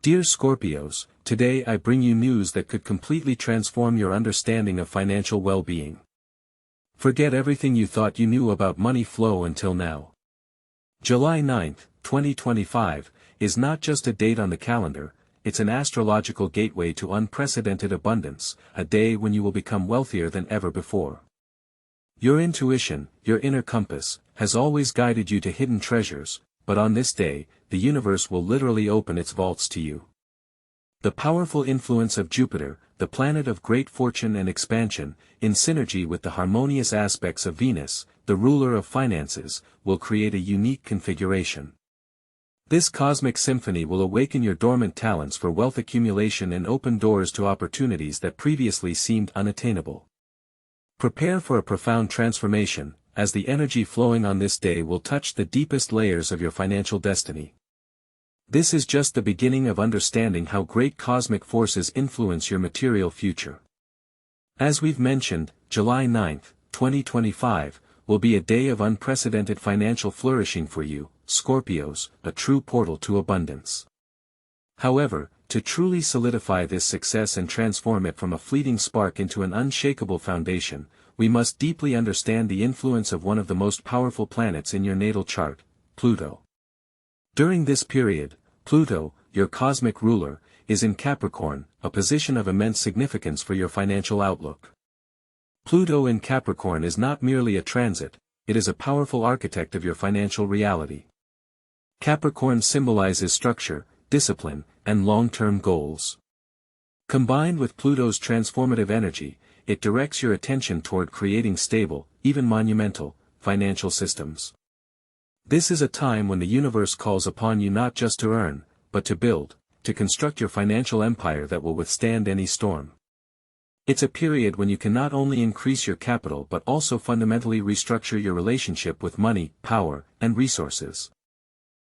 Dear Scorpios, today I bring you news that could completely transform your understanding of financial well-being. Forget everything you thought you knew about money flow until now. July 9, 2025, is not just a date on the calendar, it's an astrological gateway to unprecedented abundance, a day when you will become wealthier than ever before. Your intuition, your inner compass, has always guided you to hidden treasures, but on this day, the universe will literally open its vaults to you. The powerful influence of Jupiter, the planet of great fortune and expansion, in synergy with the harmonious aspects of Venus, the ruler of finances, will create a unique configuration. This cosmic symphony will awaken your dormant talents for wealth accumulation and open doors to opportunities that previously seemed unattainable. Prepare for a profound transformation, as the energy flowing on this day will touch the deepest layers of your financial destiny. This is just the beginning of understanding how great cosmic forces influence your material future. As we've mentioned, July 9, 2025, will be a day of unprecedented financial flourishing for you, Scorpios, a true portal to abundance. However, to truly solidify this success and transform it from a fleeting spark into an unshakable foundation, we must deeply understand the influence of one of the most powerful planets in your natal chart, Pluto. During this period, Pluto, your cosmic ruler, is in Capricorn, a position of immense significance for your financial outlook. Pluto in Capricorn is not merely a transit, it is a powerful architect of your financial reality. Capricorn symbolizes structure, discipline, and long-term goals. Combined with Pluto's transformative energy, it directs your attention toward creating stable, even monumental, financial systems. This is a time when the universe calls upon you not just to earn, but to build, to construct your financial empire that will withstand any storm. It's a period when you can not only increase your capital but also fundamentally restructure your relationship with money, power, and resources.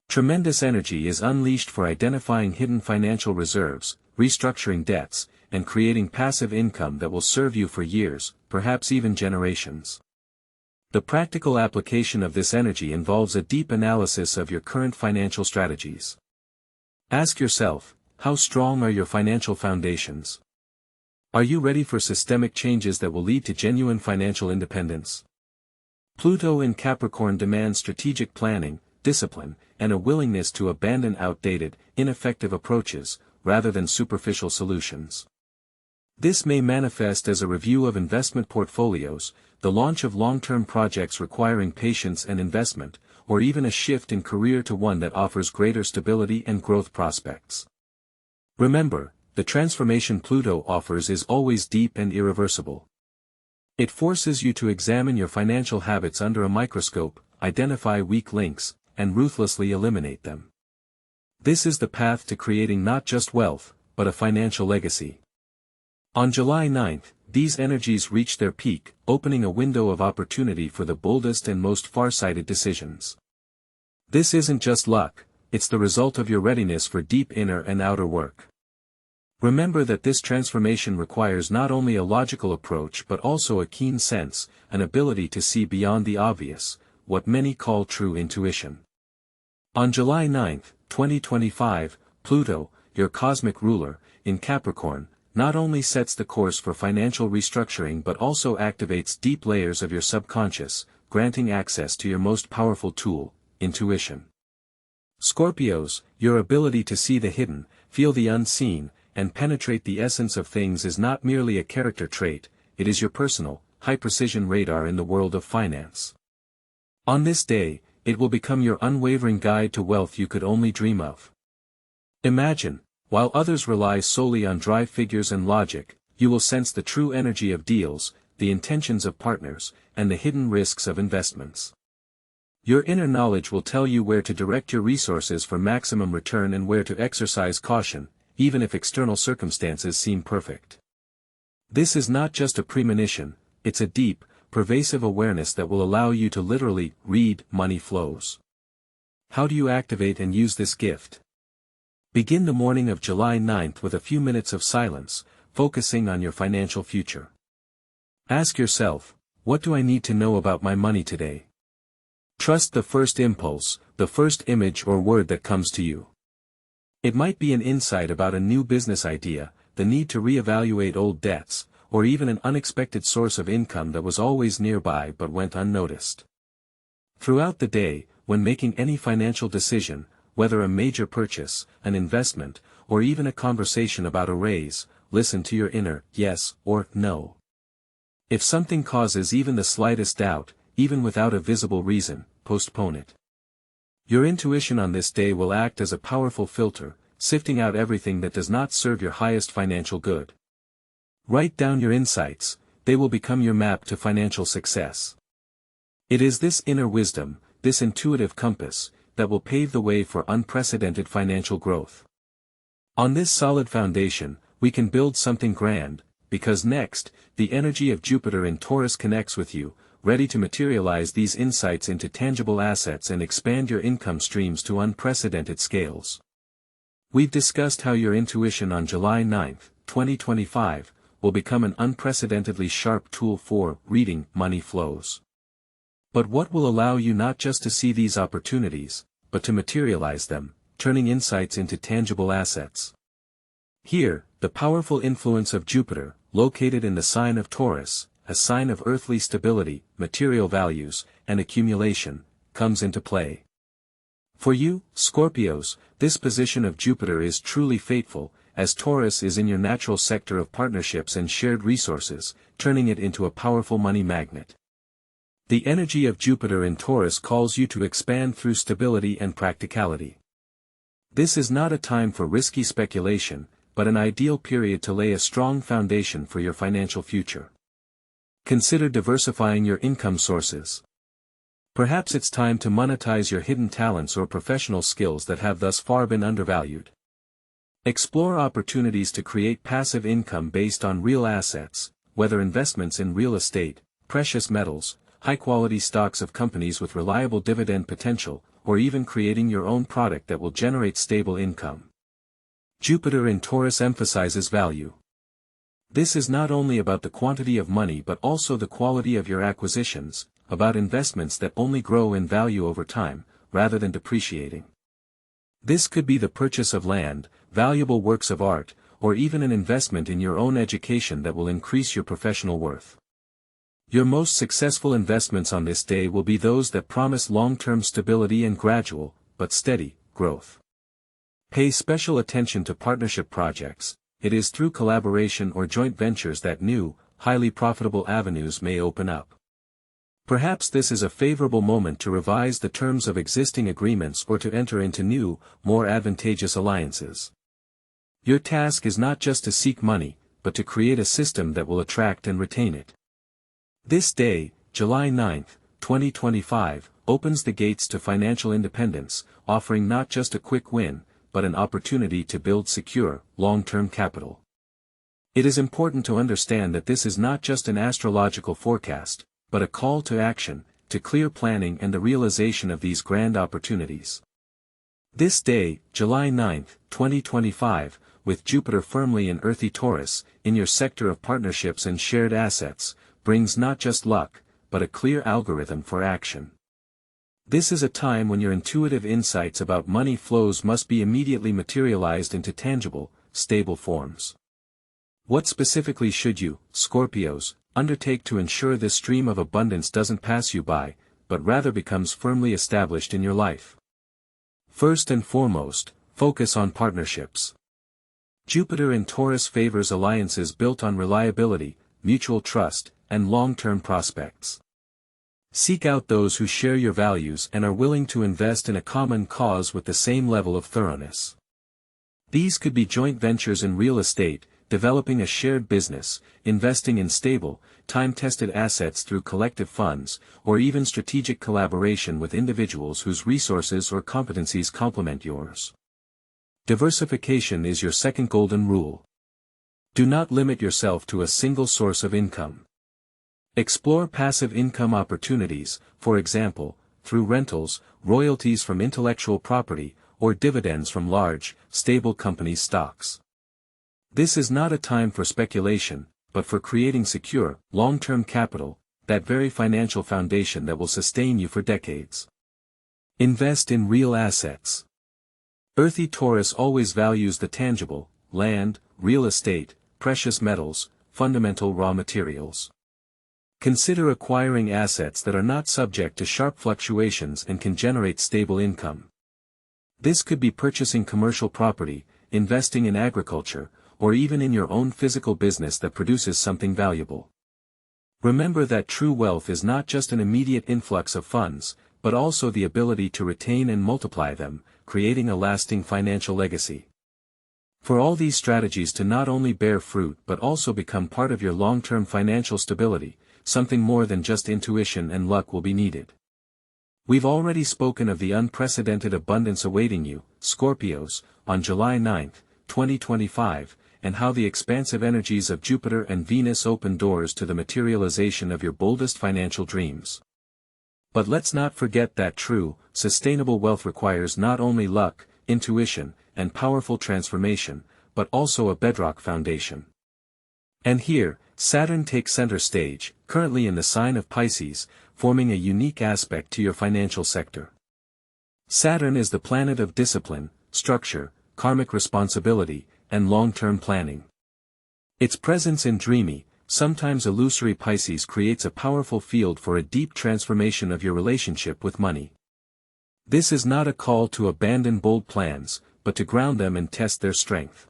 Tremendous energy is unleashed for identifying hidden financial reserves, restructuring debts, and creating passive income that will serve you for years, perhaps even generations. The practical application of this energy involves a deep analysis of your current financial strategies. Ask yourself, how strong are your financial foundations? Are you ready for systemic changes that will lead to genuine financial independence? Pluto in Capricorn demands strategic planning, discipline, and a willingness to abandon outdated, ineffective approaches, rather than superficial solutions. This may manifest as a review of investment portfolios, the launch of long-term projects requiring patience and investment, or even a shift in career to one that offers greater stability and growth prospects. Remember, the transformation Pluto offers is always deep and irreversible. It forces you to examine your financial habits under a microscope, identify weak links, and ruthlessly eliminate them. This is the path to creating not just wealth, but a financial legacy. On July 9, these energies reach their peak, opening a window of opportunity for the boldest and most far-sighted decisions. This isn't just luck, it's the result of your readiness for deep inner and outer work. Remember that this transformation requires not only a logical approach but also a keen sense, an ability to see beyond the obvious, what many call true intuition. On July 9, 2025, Pluto, your cosmic ruler, in Capricorn, not only sets the course for financial restructuring but also activates deep layers of your subconscious, granting access to your most powerful tool, intuition. Scorpios, your ability to see the hidden, feel the unseen, and penetrate the essence of things is not merely a character trait, it is your personal, high-precision radar in the world of finance. On this day, it will become your unwavering guide to wealth you could only dream of. Imagine, while others rely solely on dry figures and logic, you will sense the true energy of deals, the intentions of partners, and the hidden risks of investments. Your inner knowledge will tell you where to direct your resources for maximum return and where to exercise caution, even if external circumstances seem perfect. This is not just a premonition, it's a deep, pervasive awareness that will allow you to literally read money flows. How do you activate and use this gift? Begin the morning of July 9th with a few minutes of silence, focusing on your financial future. Ask yourself, what do I need to know about my money today? Trust the first impulse, the first image or word that comes to you. It might be an insight about a new business idea, the need to reevaluate old debts, or even an unexpected source of income that was always nearby but went unnoticed. Throughout the day, when making any financial decision, whether a major purchase, an investment, or even a conversation about a raise, listen to your inner yes or no. If something causes even the slightest doubt, even without a visible reason, postpone it. Your intuition on this day will act as a powerful filter, sifting out everything that does not serve your highest financial good. Write down your insights, they will become your map to financial success. It is this inner wisdom, this intuitive compass, that will pave the way for unprecedented financial growth. On this solid foundation, we can build something grand, because next, the energy of Jupiter in Taurus connects with you, ready to materialize these insights into tangible assets and expand your income streams to unprecedented scales. We've discussed how your intuition on July 9, 2025, will become an unprecedentedly sharp tool for reading money flows. But what will allow you not just to see these opportunities, but to materialize them, turning insights into tangible assets? Here, the powerful influence of Jupiter, located in the sign of Taurus, a sign of earthly stability, material values, and accumulation, comes into play. For you, Scorpios, this position of Jupiter is truly fateful, as Taurus is in your natural sector of partnerships and shared resources, turning it into a powerful money magnet. The energy of Jupiter in Taurus calls you to expand through stability and practicality. This is not a time for risky speculation, but an ideal period to lay a strong foundation for your financial future. Consider diversifying your income sources. Perhaps it's time to monetize your hidden talents or professional skills that have thus far been undervalued. Explore opportunities to create passive income based on real assets, whether investments in real estate, precious metals, high-quality stocks of companies with reliable dividend potential, or even creating your own product that will generate stable income. Jupiter in Taurus emphasizes value. This is not only about the quantity of money but also the quality of your acquisitions, about investments that only grow in value over time, rather than depreciating. This could be the purchase of land, valuable works of art, or even an investment in your own education that will increase your professional worth. Your most successful investments on this day will be those that promise long-term stability and gradual, but steady, growth. Pay special attention to partnership projects. It is through collaboration or joint ventures that new, highly profitable avenues may open up. Perhaps this is a favorable moment to revise the terms of existing agreements or to enter into new, more advantageous alliances. Your task is not just to seek money, but to create a system that will attract and retain it. This day, July 9, 2025, opens the gates to financial independence, offering not just a quick win, but an opportunity to build secure, long-term capital. It is important to understand that this is not just an astrological forecast, but a call to action, to clear planning and the realization of these grand opportunities. This day, July 9, 2025, with Jupiter firmly in earthy Taurus, in your sector of partnerships and shared assets, brings not just luck, but a clear algorithm for action. This is a time when your intuitive insights about money flows must be immediately materialized into tangible, stable forms. What specifically should you, Scorpios, undertake to ensure this stream of abundance doesn't pass you by, but rather becomes firmly established in your life? First and foremost, focus on partnerships. Jupiter in Taurus favors alliances built on reliability, mutual trust, and long-term prospects. Seek out those who share your values and are willing to invest in a common cause with the same level of thoroughness. These could be joint ventures in real estate, developing a shared business, investing in stable, time-tested assets through collective funds, or even strategic collaboration with individuals whose resources or competencies complement yours. Diversification is your second golden rule. Do not limit yourself to a single source of income. Explore passive income opportunities, for example, through rentals, royalties from intellectual property, or dividends from large, stable companies' stocks. This is not a time for speculation, but for creating secure, long-term capital, that very financial foundation that will sustain you for decades. Invest in real assets. Earthy Taurus always values the tangible: land, real estate, precious metals, fundamental raw materials. Consider acquiring assets that are not subject to sharp fluctuations and can generate stable income. This could be purchasing commercial property, investing in agriculture, or even in your own physical business that produces something valuable. Remember that true wealth is not just an immediate influx of funds, but also the ability to retain and multiply them, creating a lasting financial legacy. For all these strategies to not only bear fruit but also become part of your long-term financial stability, something more than just intuition and luck will be needed. We've already spoken of the unprecedented abundance awaiting you, Scorpios, on July 9, 2025, and how the expansive energies of Jupiter and Venus open doors to the materialization of your boldest financial dreams. But let's not forget that true, sustainable wealth requires not only luck, intuition, and powerful transformation, but also a bedrock foundation. And here, Saturn takes center stage, currently in the sign of Pisces, forming a unique aspect to your financial sector. Saturn is the planet of discipline, structure, karmic responsibility, and long-term planning. Its presence in dreamy, sometimes illusory Pisces creates a powerful field for a deep transformation of your relationship with money. This is not a call to abandon bold plans, but to ground them and test their strength.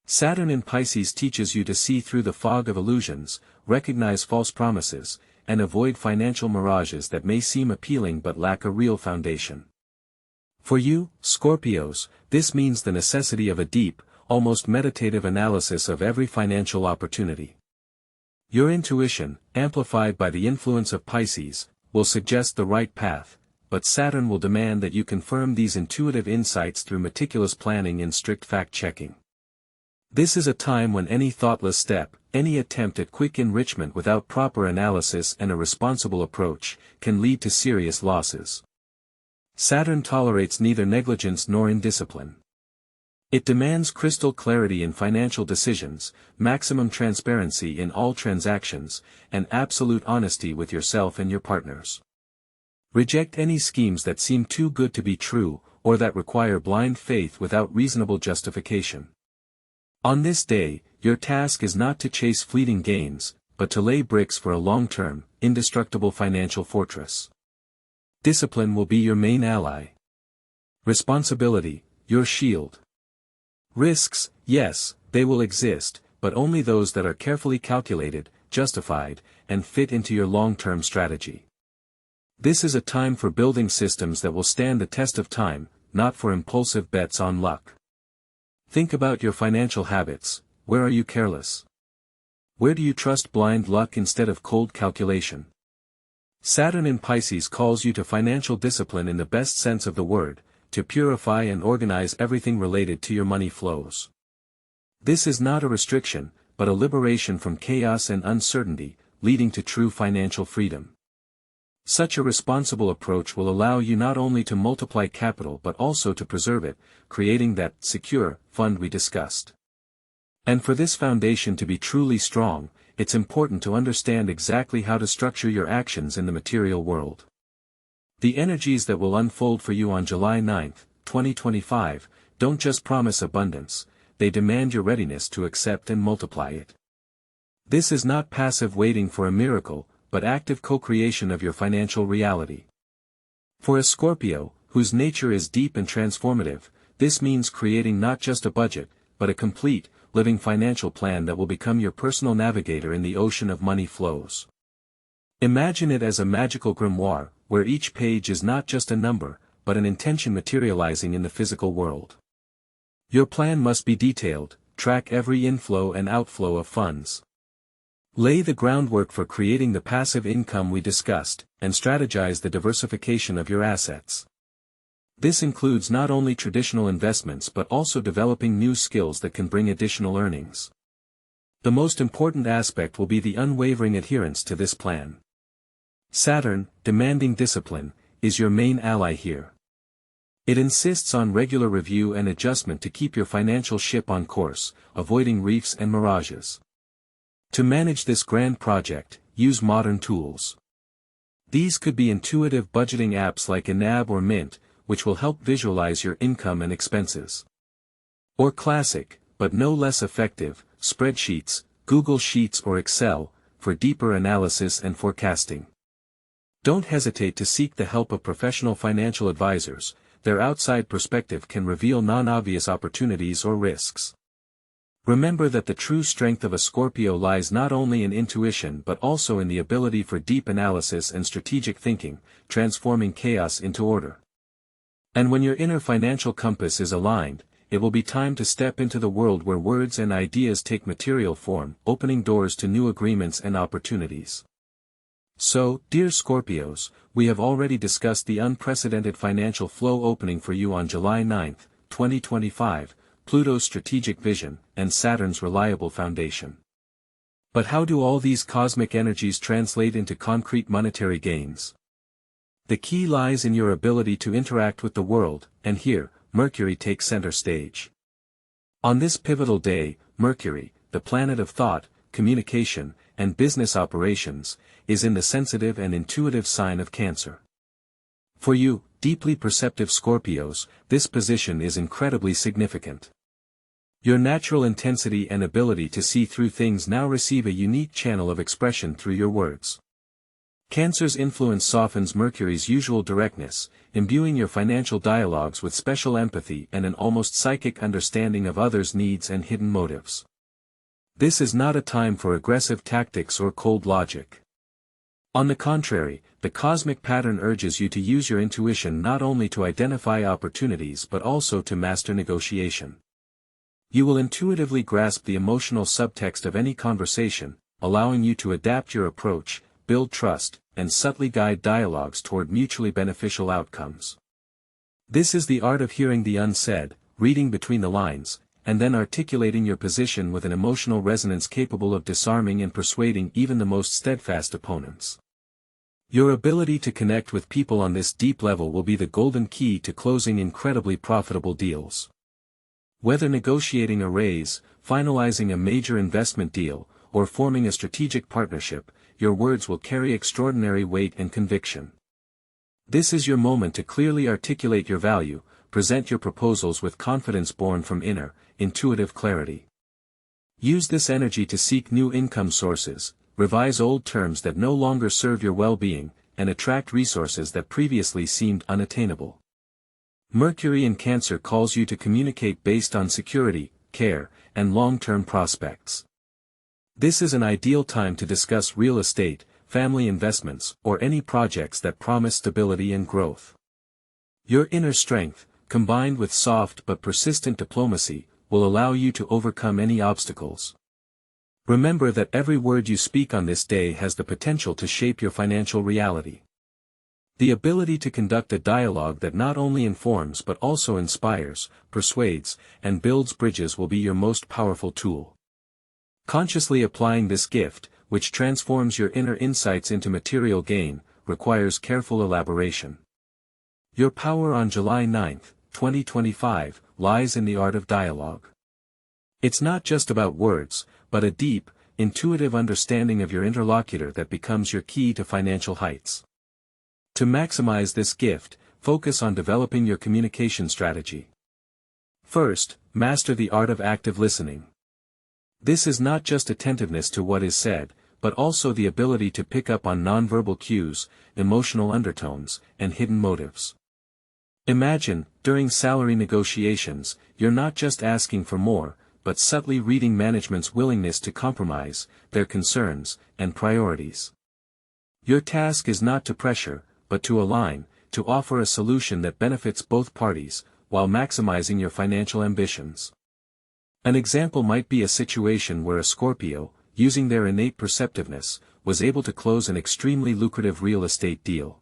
Saturn in Pisces teaches you to see through the fog of illusions, recognize false promises, and avoid financial mirages that may seem appealing but lack a real foundation. For you, Scorpios, this means the necessity of a deep, almost meditative analysis of every financial opportunity. Your intuition, amplified by the influence of Pisces, will suggest the right path, but Saturn will demand that you confirm these intuitive insights through meticulous planning and strict fact-checking. This is a time when any thoughtless step, any attempt at quick enrichment without proper analysis and a responsible approach, can lead to serious losses. Saturn tolerates neither negligence nor indiscipline. It demands crystal clarity in financial decisions, maximum transparency in all transactions, and absolute honesty with yourself and your partners. Reject any schemes that seem too good to be true, or that require blind faith without reasonable justification. On this day, your task is not to chase fleeting gains, but to lay bricks for a long-term, indestructible financial fortress. Discipline will be your main ally. Responsibility, your shield. Risks, yes, they will exist, but only those that are carefully calculated, justified, and fit into your long-term strategy. This is a time for building systems that will stand the test of time, not for impulsive bets on luck. Think about your financial habits. Where are you careless? Where do you trust blind luck instead of cold calculation? Saturn in Pisces calls you to financial discipline in the best sense of the word, to purify and organize everything related to your money flows. This is not a restriction, but a liberation from chaos and uncertainty, leading to true financial freedom. Such a responsible approach will allow you not only to multiply capital but also to preserve it, creating that secure fund we discussed. And for this foundation to be truly strong, it's important to understand exactly how to structure your actions in the material world. The energies that will unfold for you on July 9, 2025, don't just promise abundance, they demand your readiness to accept and multiply it. This is not passive waiting for a miracle, but active co-creation of your financial reality. For a Scorpio, whose nature is deep and transformative, this means creating not just a budget, but a complete, living financial plan that will become your personal navigator in the ocean of money flows. Imagine it as a magical grimoire, where each page is not just a number, but an intention materializing in the physical world. Your plan must be detailed, track every inflow and outflow of funds. Lay the groundwork for creating the passive income we discussed, and strategize the diversification of your assets. This includes not only traditional investments but also developing new skills that can bring additional earnings. The most important aspect will be the unwavering adherence to this plan. Saturn, demanding discipline, is your main ally here. It insists on regular review and adjustment to keep your financial ship on course, avoiding reefs and mirages. To manage this grand project, use modern tools. These could be intuitive budgeting apps like Inab or Mint, which will help visualize your income and expenses. Or classic, but no less effective, spreadsheets, Google Sheets or Excel, for deeper analysis and forecasting. Don't hesitate to seek the help of professional financial advisors. Their outside perspective can reveal non-obvious opportunities or risks. Remember that the true strength of a Scorpio lies not only in intuition but also in the ability for deep analysis and strategic thinking, transforming chaos into order. And when your inner financial compass is aligned, it will be time to step into the world where words and ideas take material form, opening doors to new agreements and opportunities. So, dear Scorpios, we have already discussed the unprecedented financial flow opening for you on July 9, 2025, Pluto's strategic vision, and Saturn's reliable foundation. But how do all these cosmic energies translate into concrete monetary gains? The key lies in your ability to interact with the world, and here, Mercury takes center stage. On this pivotal day, Mercury, the planet of thought, communication, and business operations, is in the sensitive and intuitive sign of Cancer. For you, deeply perceptive Scorpios, this position is incredibly significant. Your natural intensity and ability to see through things now receive a unique channel of expression through your words. Cancer's influence softens Mercury's usual directness, imbuing your financial dialogues with special empathy and an almost psychic understanding of others' needs and hidden motives. This is not a time for aggressive tactics or cold logic. On the contrary, the cosmic pattern urges you to use your intuition not only to identify opportunities but also to master negotiation. You will intuitively grasp the emotional subtext of any conversation, allowing you to adapt your approach, build trust, and subtly guide dialogues toward mutually beneficial outcomes. This is the art of hearing the unsaid, reading between the lines, and then articulating your position with an emotional resonance capable of disarming and persuading even the most steadfast opponents. Your ability to connect with people on this deep level will be the golden key to closing incredibly profitable deals. Whether negotiating a raise, finalizing a major investment deal, or forming a strategic partnership, your words will carry extraordinary weight and conviction. This is your moment to clearly articulate your value, present your proposals with confidence born from inner, intuitive clarity. Use this energy to seek new income sources, revise old terms that no longer serve your well-being, and attract resources that previously seemed unattainable. Mercury in Cancer calls you to communicate based on security, care, and long-term prospects. This is an ideal time to discuss real estate, family investments, or any projects that promise stability and growth. Your inner strength, combined with soft but persistent diplomacy, will allow you to overcome any obstacles. Remember that every word you speak on this day has the potential to shape your financial reality. The ability to conduct a dialogue that not only informs but also inspires, persuades, and builds bridges will be your most powerful tool. Consciously applying this gift, which transforms your inner insights into material gain, requires careful elaboration. Your power on July 9, 2025, lies in the art of dialogue. It's not just about words, but a deep, intuitive understanding of your interlocutor that becomes your key to financial heights. To maximize this gift, focus on developing your communication strategy. First, master the art of active listening. This is not just attentiveness to what is said, but also the ability to pick up on nonverbal cues, emotional undertones, and hidden motives. Imagine, during salary negotiations, you're not just asking for more, but subtly reading management's willingness to compromise, their concerns, and priorities. Your task is not to pressure, but to align, to offer a solution that benefits both parties, while maximizing your financial ambitions. An example might be a situation where a Scorpio, using their innate perceptiveness, was able to close an extremely lucrative real estate deal.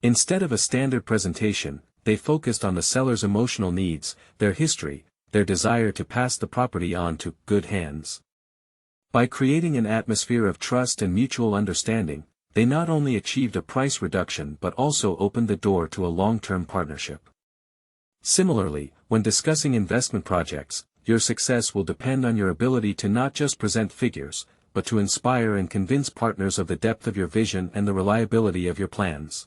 Instead of a standard presentation, they focused on the seller's emotional needs, their history, their desire to pass the property on to good hands. By creating an atmosphere of trust and mutual understanding, they not only achieved a price reduction but also opened the door to a long-term partnership. Similarly, when discussing investment projects, your success will depend on your ability to not just present figures, but to inspire and convince partners of the depth of your vision and the reliability of your plans.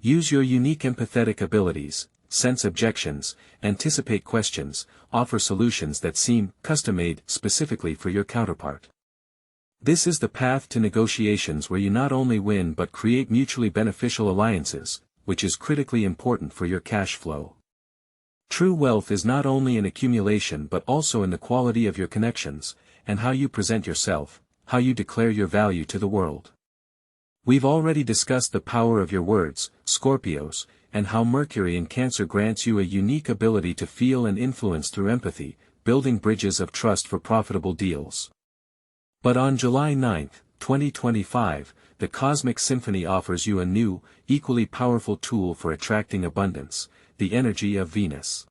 Use your unique empathetic abilities, sense objections, anticipate questions, offer solutions that seem custom-made specifically for your counterpart. This is the path to negotiations where you not only win but create mutually beneficial alliances, which is critically important for your cash flow. True wealth is not only in accumulation but also in the quality of your connections, and how you present yourself, how you declare your value to the world. We've already discussed the power of your words, Scorpios, and how Mercury in Cancer grants you a unique ability to feel and influence through empathy, building bridges of trust for profitable deals. But on July 9, 2025, the Cosmic Symphony offers you a new, equally powerful tool for attracting abundance, the energy of Venus.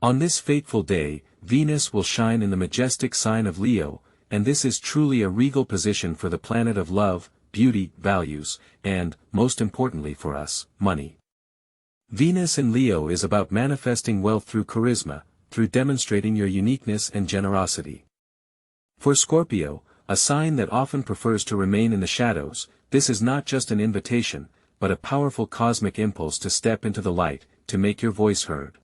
On this fateful day, Venus will shine in the majestic sign of Leo, and this is truly a regal position for the planet of love, beauty, values, and, most importantly for us, money. Venus in Leo is about manifesting wealth through charisma, through demonstrating your uniqueness and generosity. For Scorpio, a sign that often prefers to remain in the shadows, this is not just an invitation, but a powerful cosmic impulse to step into the light, to make your voice heard.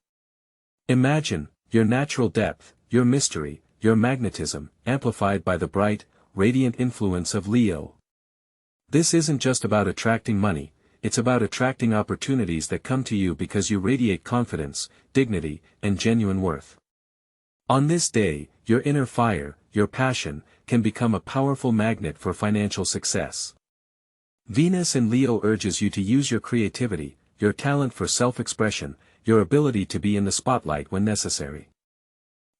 Imagine your natural depth, your mystery, your magnetism, amplified by the bright, radiant influence of Leo. This isn't just about attracting money, it's about attracting opportunities that come to you because you radiate confidence, dignity, and genuine worth. On this day, your inner fire, your passion, can become a powerful magnet for financial success. Venus in Leo urges you to use your creativity, your talent for self-expression, your ability to be in the spotlight when necessary.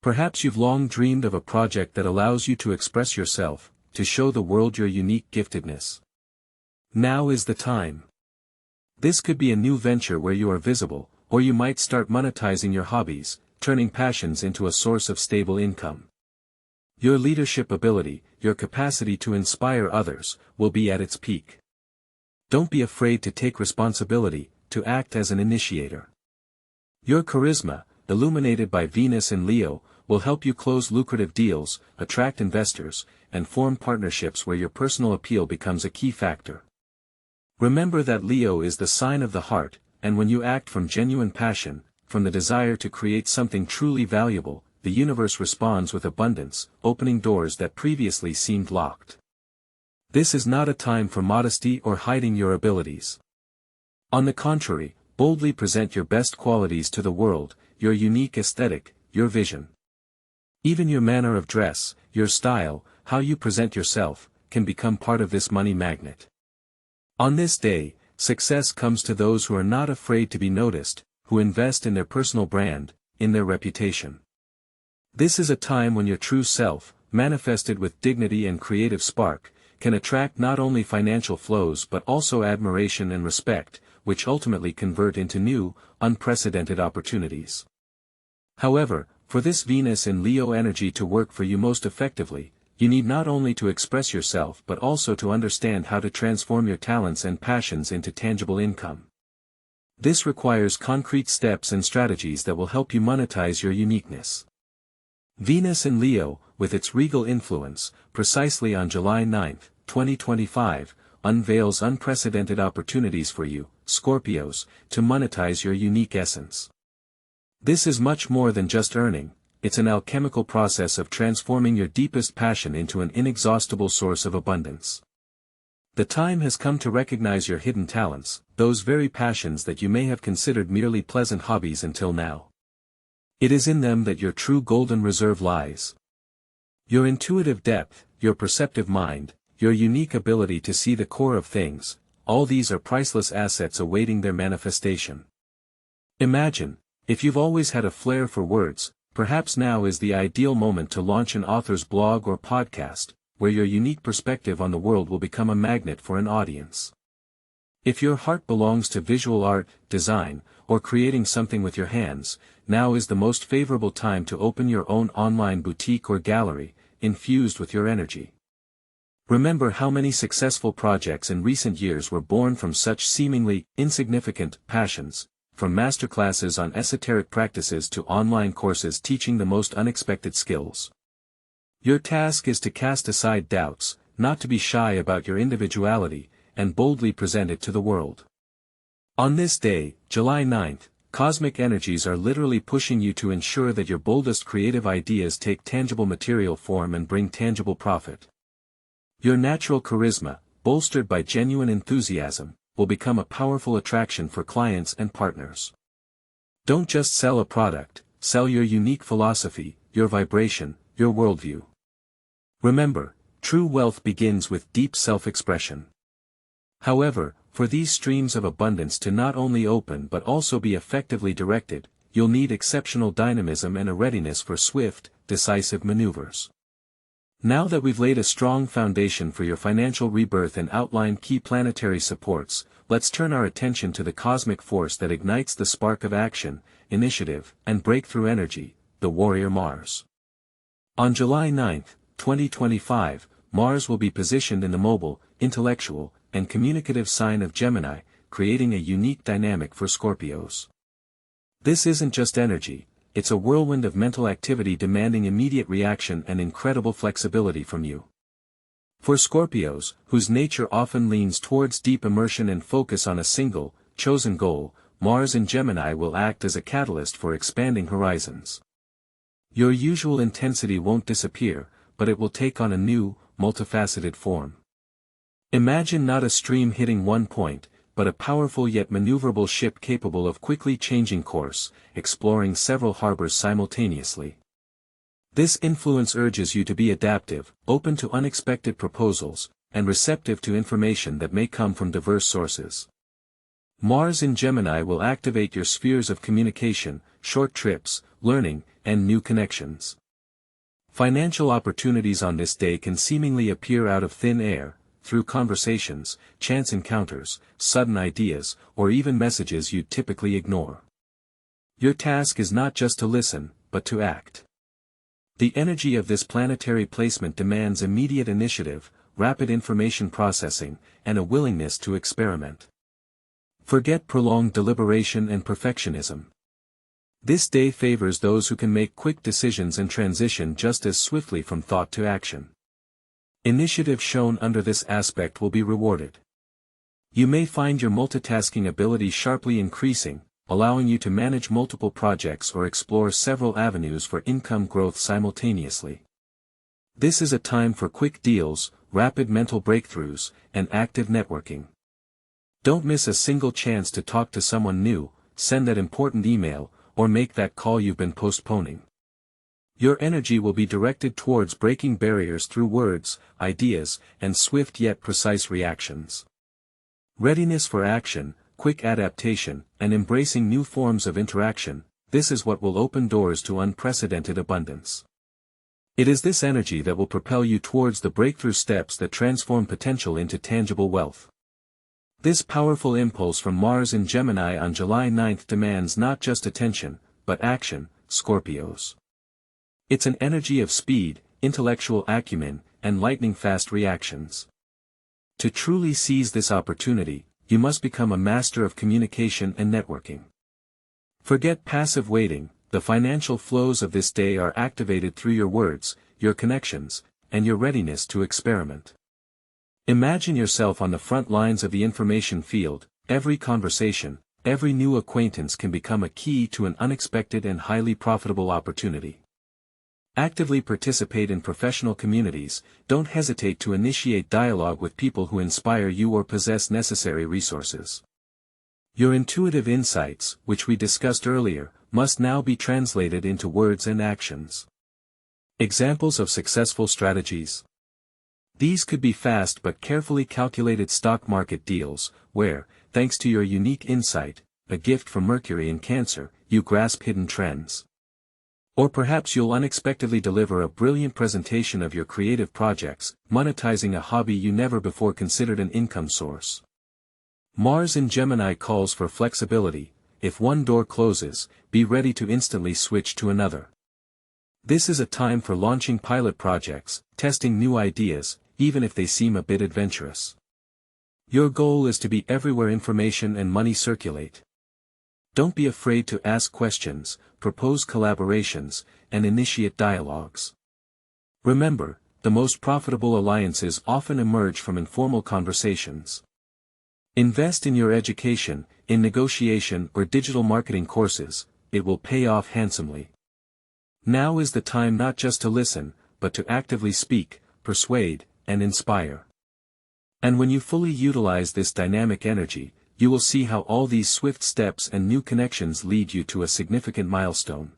Perhaps you've long dreamed of a project that allows you to express yourself, to show the world your unique giftedness. Now is the time. This could be a new venture where you are visible, or you might start monetizing your hobbies, turning passions into a source of stable income. Your leadership ability, your capacity to inspire others, will be at its peak. Don't be afraid to take responsibility, to act as an initiator. Your charisma, illuminated by Venus in Leo, will help you close lucrative deals, attract investors, and form partnerships where your personal appeal becomes a key factor. Remember that Leo is the sign of the heart, and when you act from genuine passion, from the desire to create something truly valuable, the universe responds with abundance, opening doors that previously seemed locked. This is not a time for modesty or hiding your abilities. On the contrary, boldly present your best qualities to the world, your unique aesthetic, your vision. Even your manner of dress, your style, how you present yourself, can become part of this money magnet. On this day, success comes to those who are not afraid to be noticed, who invest in their personal brand, in their reputation. This is a time when your true self, manifested with dignity and creative spark, can attract not only financial flows but also admiration and respect, which ultimately convert into new, unprecedented opportunities. However, for this Venus in Leo energy to work for you most effectively, you need not only to express yourself but also to understand how to transform your talents and passions into tangible income. This requires concrete steps and strategies that will help you monetize your uniqueness. Venus in Leo, with its regal influence, precisely on July 9, 2025, unveils unprecedented opportunities for you, Scorpios, to monetize your unique essence. This is much more than just earning, it's an alchemical process of transforming your deepest passion into an inexhaustible source of abundance. The time has come to recognize your hidden talents, those very passions that you may have considered merely pleasant hobbies until now. It is in them that your true golden reserve lies. Your intuitive depth, your perceptive mind, your unique ability to see the core of things, all these are priceless assets awaiting their manifestation. Imagine, if you've always had a flair for words, perhaps now is the ideal moment to launch an author's blog or podcast, where your unique perspective on the world will become a magnet for an audience. If your heart belongs to visual art, design, or creating something with your hands, now is the most favorable time to open your own online boutique or gallery, infused with your energy. Remember how many successful projects in recent years were born from such seemingly insignificant passions, from masterclasses on esoteric practices to online courses teaching the most unexpected skills. Your task is to cast aside doubts, not to be shy about your individuality, and boldly present it to the world. On this day, July 9th, cosmic energies are literally pushing you to ensure that your boldest creative ideas take tangible material form and bring tangible profit. Your natural charisma, bolstered by genuine enthusiasm, will become a powerful attraction for clients and partners. Don't just sell a product, sell your unique philosophy, your vibration, your worldview. Remember, true wealth begins with deep self-expression. However, for these streams of abundance to not only open but also be effectively directed, you'll need exceptional dynamism and a readiness for swift, decisive maneuvers. Now that we've laid a strong foundation for your financial rebirth and outlined key planetary supports, let's turn our attention to the cosmic force that ignites the spark of action, initiative, and breakthrough energy, the warrior Mars. On July 9, 2025, Mars will be positioned in the mobile, intellectual, and communicative sign of Gemini, creating a unique dynamic for Scorpios. This isn't just energy, it's a whirlwind of mental activity demanding immediate reaction and incredible flexibility from you. For Scorpios, whose nature often leans towards deep immersion and focus on a single, chosen goal, Mars in Gemini will act as a catalyst for expanding horizons. Your usual intensity won't disappear, but it will take on a new, multifaceted form. Imagine not a stream hitting one point, but a powerful yet maneuverable ship capable of quickly changing course, exploring several harbors simultaneously. This influence urges you to be adaptive, open to unexpected proposals, and receptive to information that may come from diverse sources. Mars in Gemini will activate your spheres of communication, short trips, learning, and new connections. Financial opportunities on this day can seemingly appear out of thin air, through conversations, chance encounters, sudden ideas, or even messages you'd typically ignore. Your task is not just to listen, but to act. The energy of this planetary placement demands immediate initiative, rapid information processing, and a willingness to experiment. Forget prolonged deliberation and perfectionism. This day favors those who can make quick decisions and transition just as swiftly from thought to action. Initiative shown under this aspect will be rewarded. You may find your multitasking ability sharply increasing, allowing you to manage multiple projects or explore several avenues for income growth simultaneously. This is a time for quick deals, rapid mental breakthroughs, and active networking. Don't miss a single chance to talk to someone new, send that important email, or make that call you've been postponing. Your energy will be directed towards breaking barriers through words, ideas, and swift yet precise reactions. Readiness for action, quick adaptation, and embracing new forms of interaction, this is what will open doors to unprecedented abundance. It is this energy that will propel you towards the breakthrough steps that transform potential into tangible wealth. This powerful impulse from Mars in Gemini on July 9th demands not just attention, but action, Scorpios. It's an energy of speed, intellectual acumen, and lightning-fast reactions. To truly seize this opportunity, you must become a master of communication and networking. Forget passive waiting, the financial flows of this day are activated through your words, your connections, and your readiness to experiment. Imagine yourself on the front lines of the information field. Every conversation, every new acquaintance can become a key to an unexpected and highly profitable opportunity. Actively participate in professional communities, don't hesitate to initiate dialogue with people who inspire you or possess necessary resources. Your intuitive insights, which we discussed earlier, must now be translated into words and actions. Examples of successful strategies. These could be fast but carefully calculated stock market deals, where, thanks to your unique insight, a gift from Mercury in Cancer, you grasp hidden trends. Or perhaps you'll unexpectedly deliver a brilliant presentation of your creative projects, monetizing a hobby you never before considered an income source. Mars in Gemini calls for flexibility. If one door closes, be ready to instantly switch to another. This is a time for launching pilot projects, testing new ideas, even if they seem a bit adventurous. Your goal is to be everywhere information and money circulate. Don't be afraid to ask questions, propose collaborations, and initiate dialogues. Remember, the most profitable alliances often emerge from informal conversations. Invest in your education, in negotiation or digital marketing courses, it will pay off handsomely. Now is the time not just to listen, but to actively speak, persuade, and inspire. And when you fully utilize this dynamic energy, you will see how all these swift steps and new connections lead you to a significant milestone.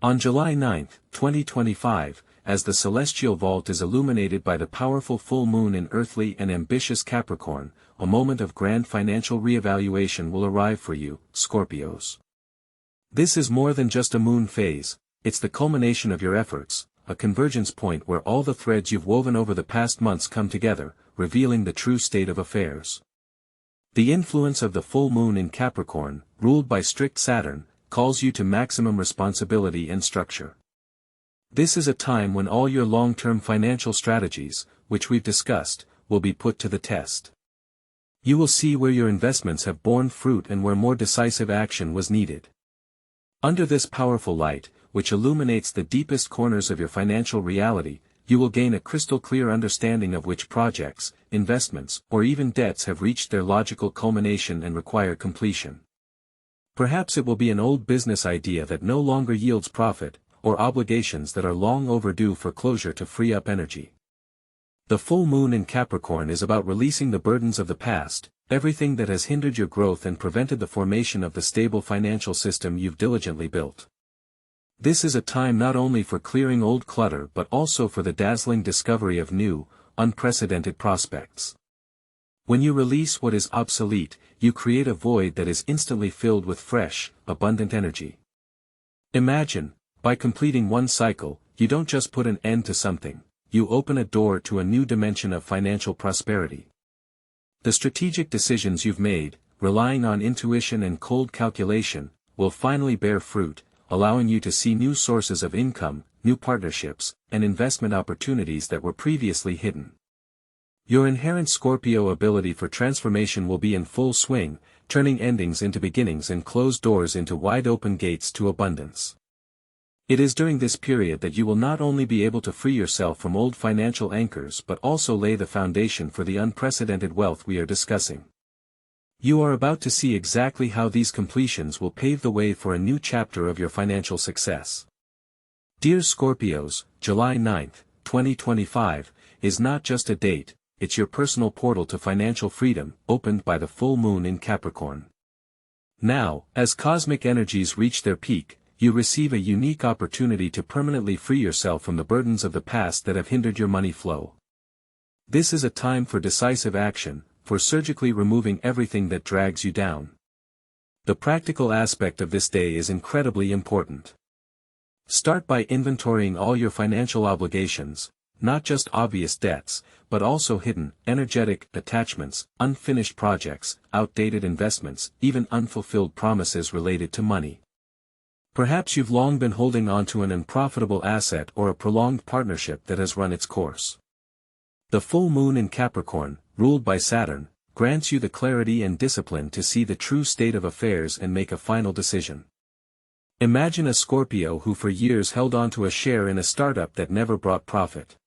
On July 9, 2025, as the celestial vault is illuminated by the powerful full moon in earthly and ambitious Capricorn, a moment of grand financial reevaluation will arrive for you, Scorpios. This is more than just a moon phase, it's the culmination of your efforts, a convergence point where all the threads you've woven over the past months come together, revealing the true state of affairs. The influence of the full moon in Capricorn, ruled by strict Saturn, calls you to maximum responsibility and structure. This is a time when all your long-term financial strategies, which we've discussed, will be put to the test. You will see where your investments have borne fruit and where more decisive action was needed. Under this powerful light, which illuminates the deepest corners of your financial reality, you will gain a crystal-clear understanding of which projects, investments, or even debts have reached their logical culmination and require completion. Perhaps it will be an old business idea that no longer yields profit, or obligations that are long overdue for closure to free up energy. The full moon in Capricorn is about releasing the burdens of the past, everything that has hindered your growth and prevented the formation of the stable financial system you've diligently built. This is a time not only for clearing old clutter but also for the dazzling discovery of new, unprecedented prospects. When you release what is obsolete, you create a void that is instantly filled with fresh, abundant energy. Imagine, by completing one cycle, you don't just put an end to something, you open a door to a new dimension of financial prosperity. The strategic decisions you've made, relying on intuition and cold calculation, will finally bear fruit, allowing you to see new sources of income, new partnerships, and investment opportunities that were previously hidden. Your inherent Scorpio ability for transformation will be in full swing, turning endings into beginnings and closed doors into wide-open gates to abundance. It is during this period that you will not only be able to free yourself from old financial anchors but also lay the foundation for the unprecedented wealth we are discussing. You are about to see exactly how these completions will pave the way for a new chapter of your financial success. Dear Scorpios, July 9, 2025, is not just a date, it's your personal portal to financial freedom, opened by the full moon in Capricorn. Now, as cosmic energies reach their peak, you receive a unique opportunity to permanently free yourself from the burdens of the past that have hindered your money flow. This is a time for decisive action, for surgically removing everything that drags you down. The practical aspect of this day is incredibly important. Start by inventorying all your financial obligations, not just obvious debts, but also hidden, energetic attachments, unfinished projects, outdated investments, even unfulfilled promises related to money. Perhaps you've long been holding on to an unprofitable asset or a prolonged partnership that has run its course. The full moon in Capricorn, ruled by Saturn, grants you the clarity and discipline to see the true state of affairs and make a final decision. Imagine a Scorpio who for years held on to a share in a startup that never brought profit.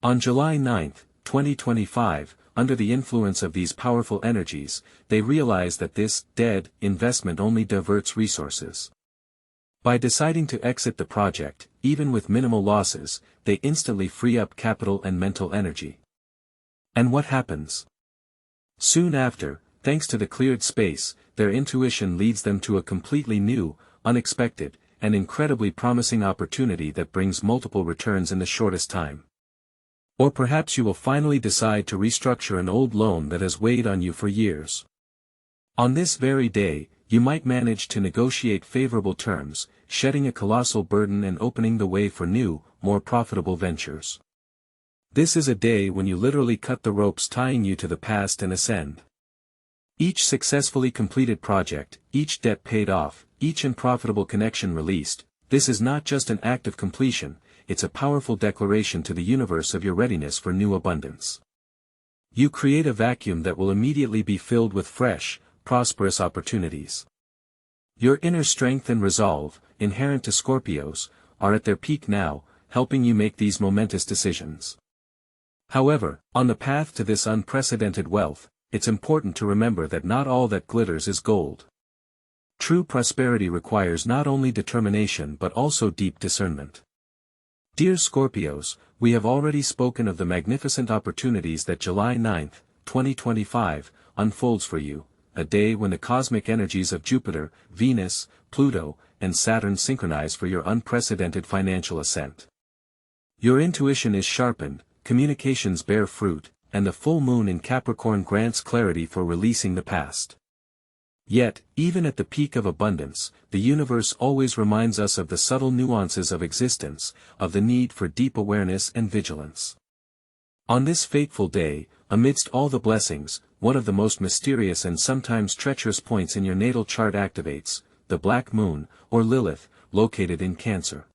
On July 9, 2025, under the influence of these powerful energies, they realize that this dead investment only diverts resources. By deciding to exit the project, even with minimal losses, they instantly free up capital and mental energy. And what happens? Soon after, thanks to the cleared space, their intuition leads them to a completely new, unexpected, and incredibly promising opportunity that brings multiple returns in the shortest time. Or perhaps you will finally decide to restructure an old loan that has weighed on you for years. On this very day, you might manage to negotiate favorable terms, shedding a colossal burden and opening the way for new, more profitable ventures. This is a day when you literally cut the ropes tying you to the past and ascend. Each successfully completed project, each debt paid off, each unprofitable connection released, this is not just an act of completion, it's a powerful declaration to the universe of your readiness for new abundance. You create a vacuum that will immediately be filled with fresh, prosperous opportunities. Your inner strength and resolve, inherent to Scorpios, are at their peak now, helping you make these momentous decisions. However, on the path to this unprecedented wealth, it's important to remember that not all that glitters is gold. True prosperity requires not only determination but also deep discernment. Dear Scorpios, we have already spoken of the magnificent opportunities that July 9, 2025, unfolds for you, a day when the cosmic energies of Jupiter, Venus, Pluto, and Saturn synchronize for your unprecedented financial ascent. Your intuition is sharpened, communications bear fruit, and the full moon in Capricorn grants clarity for releasing the past. Yet, even at the peak of abundance, the universe always reminds us of the subtle nuances of existence, of the need for deep awareness and vigilance. On this fateful day, amidst all the blessings, one of the most mysterious and sometimes treacherous points in your natal chart activates, the black moon, or Lilith, located in Cancer.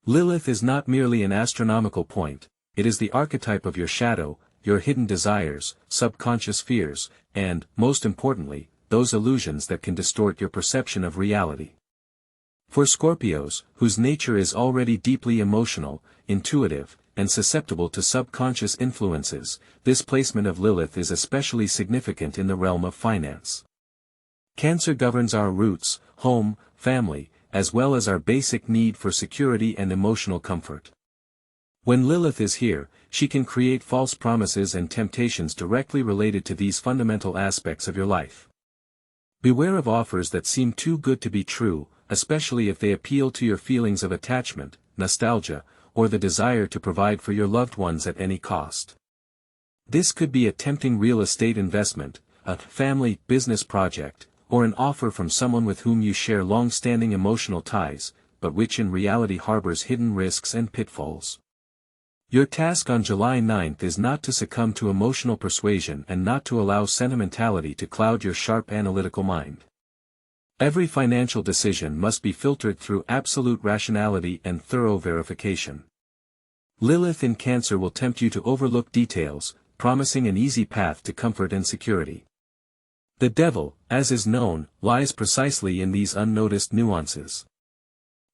Lilith is not merely an astronomical point, it is the archetype of your shadow, your hidden desires, subconscious fears, and, most importantly, those illusions that can distort your perception of reality. For Scorpios, whose nature is already deeply emotional, intuitive, and susceptible to subconscious influences, this placement of Lilith is especially significant in the realm of finance. Cancer governs our roots, home, family, as well as our basic need for security and emotional comfort. When Lilith is here, she can create false promises and temptations directly related to these fundamental aspects of your life. Beware of offers that seem too good to be true, especially if they appeal to your feelings of attachment, nostalgia, or the desire to provide for your loved ones at any cost. This could be a tempting real estate investment, a family business project, or an offer from someone with whom you share long-standing emotional ties, but which in reality harbors hidden risks and pitfalls. Your task on July 9 is not to succumb to emotional persuasion and not to allow sentimentality to cloud your sharp analytical mind. Every financial decision must be filtered through absolute rationality and thorough verification. Lilith in Cancer will tempt you to overlook details, promising an easy path to comfort and security. The devil, as is known, lies precisely in these unnoticed nuances.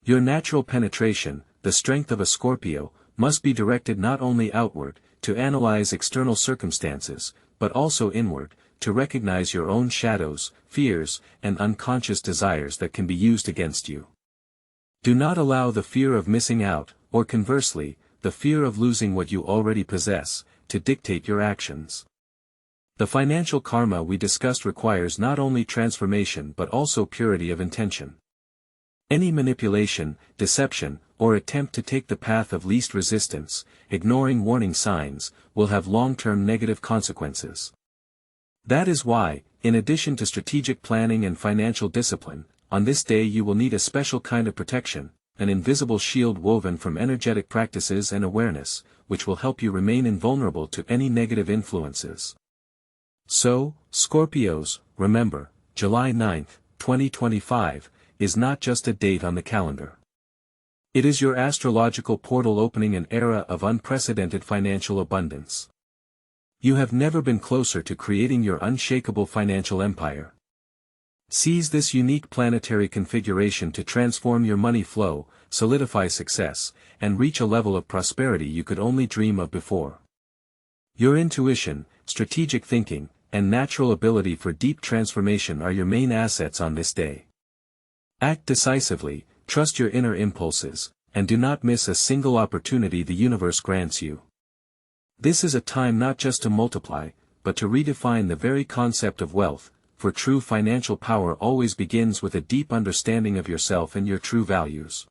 Your natural penetration, the strength of a Scorpio, must be directed not only outward, to analyze external circumstances, but also inward, to recognize your own shadows, fears, and unconscious desires that can be used against you. Do not allow the fear of missing out, or conversely, the fear of losing what you already possess, to dictate your actions. The financial karma we discussed requires not only transformation but also purity of intention. Any manipulation, deception, or attempt to take the path of least resistance, ignoring warning signs, will have long-term negative consequences. That is why, in addition to strategic planning and financial discipline, on this day you will need a special kind of protection, an invisible shield woven from energetic practices and awareness, which will help you remain invulnerable to any negative influences. So, Scorpios, remember, July 9, 2025, is not just a date on the calendar. It is your astrological portal opening an era of unprecedented financial abundance. You have never been closer to creating your unshakable financial empire. Seize this unique planetary configuration to transform your money flow, solidify success, and reach a level of prosperity you could only dream of before. Your intuition, strategic thinking, and natural ability for deep transformation are your main assets on this day. Act decisively, trust your inner impulses, and do not miss a single opportunity the universe grants you. This is a time not just to multiply, but to redefine the very concept of wealth, for true financial power always begins with a deep understanding of yourself and your true values.